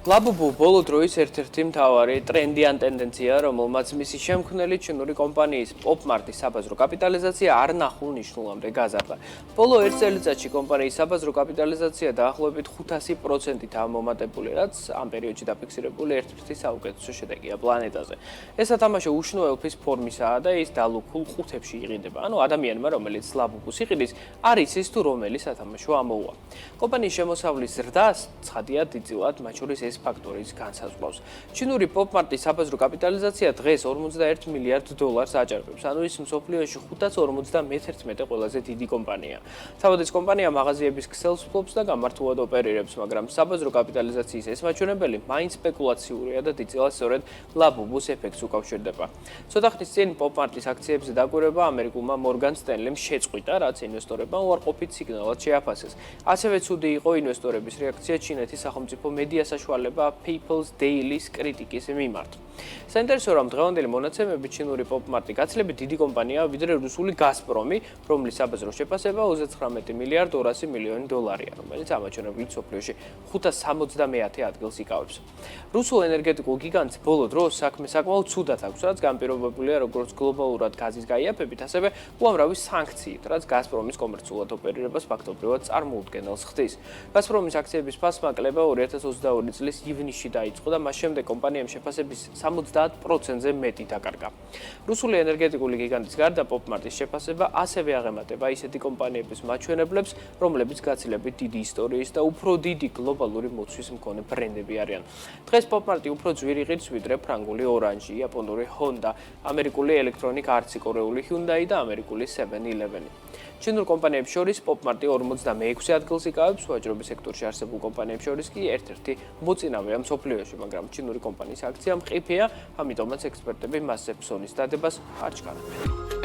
Labubu ბოლო დროის ერთ-ერთი მთავარი ტრენდი ან ტენდენცია, რომელმაც მისი შემქმნელი ჩინური კომპანიის პოპმარტის საბაზრო კაპიტალიზაცია არ ნახულ ნიშნულამდე გაზარდა. ბოლო ერთ წელიწადში კომპანიის საბაზრო კაპიტალიზაცია დაახლოებით 500%-ით მომატებული, რაც ამ პერიოდში დაფიქსირებული ერთ-ერთი საუკეთესო შედეგია პლანეტაზე. ეს სათამაშო უშნო ელფის ფორმისაა და ის დალუქულ ყუთებში იყიდება. ანუ ადამიანმა, რომელიც ლაბუბუს იყიდის, არ იცის თუ რომელი სათამაშო ამოუვა. კომპანიის შემოსავლის ზრდას ცხადია დიდწილად მათ შორის ეს ფაქტორის განსაზღვრავს. ჩინური პოპმარტის საბაზრო კაპიტალიზაცია დღეს 41 მილიარდ დოლარს აჭარბებს, ანუ ის მსოფლიოში 551 ყველაზე დიდი კომპანია. თავადაც კომპანია მაღაზიების ქსელს ფლობს და გამართულად ოპერირებს, მაგრამ საბაზრო კაპიტალიზაციის ეს მაჩვენებელი მაინც სპეკულაციურია და დიდწილად სწორედ ლაბუბუს ეფექტს უკავშირდება. ცოტა ხნის წინ პოპმარტის აქციებზე დაკვირვება ამერიკულმა მორგან სტენლიმ შეწყვიტა, რაც ინვესტორებმა უარყოფით სიგნალად შეაფასეს. ასევე ცუდი იყო ინვესტორების რეაქცია ჩინეთის სახელმწიფო მედია საშუალება People's Daily-ის კრიტიკის მიმართ. საინტერესოა, რომ დღევანდელი მონაცემებით ჩინური პოპმარტი გაცილებით დიდი კომპანიაა ვიდრე რუსული გაზპრომი, რომლის საბაზრო შეფასება 39 მილიარდ 200 მილიონი დოლარია, რომელიც ამაჩვენებლით მსოფლიოში 570 ადგილს იკავებს. რუსულ ენერგეტიკულ გიგანტს ბოლო დროს საქმე საკმაოდ ცუდად აქვს, რაც განპირობებულია როგორც გლობალურად გაზის გაიაფებით, ასევე უამრავი სანქციით, რაც გაზპრომის კომერციულად ოპერირებას ფაქტობრივად წარმოუდგენელს ხდის. გაზპრომის აქციების ფასმა კლება 2022 წლის ივნისში დაიწყო და მას შემდეგ კომპანიამ შეფასების 70%-ზე მეტი დაკარგა. რუსული ენერგეტიკული გიგანტის გარდა პოპმარტის შეფასება ასევე აღემატება ისეთი კომპანიების მაჩვენებლებს, რომლებიც გაცილებით დიდი ისტორიის და უფრო დიდი გლობალური მოცვის მქონე ბრენდები არიან. დღეს პოპმარტი უფრო ძვირი ღირს ვიდრე ფრანგული ორანჟი, იაპონური Honda, ამერიკული Electronic Arts, კორეული Hyundai და ამერიკული 7-Eleven. ჩინურ კომპანიებს შორის პოპმარტი 46 ადგილს იკავებს, ვაჭრობის სექტორში არსებულ კომპანიებს შორის კი ერთ-ერთი მოწინავეა მსოფლიოში, მაგრამ ჩინური კომპანიის აქცია მყიფეა, ამიტომაც ექსპერტები მასზე ფსონის დადებას არ ჩქარობენ.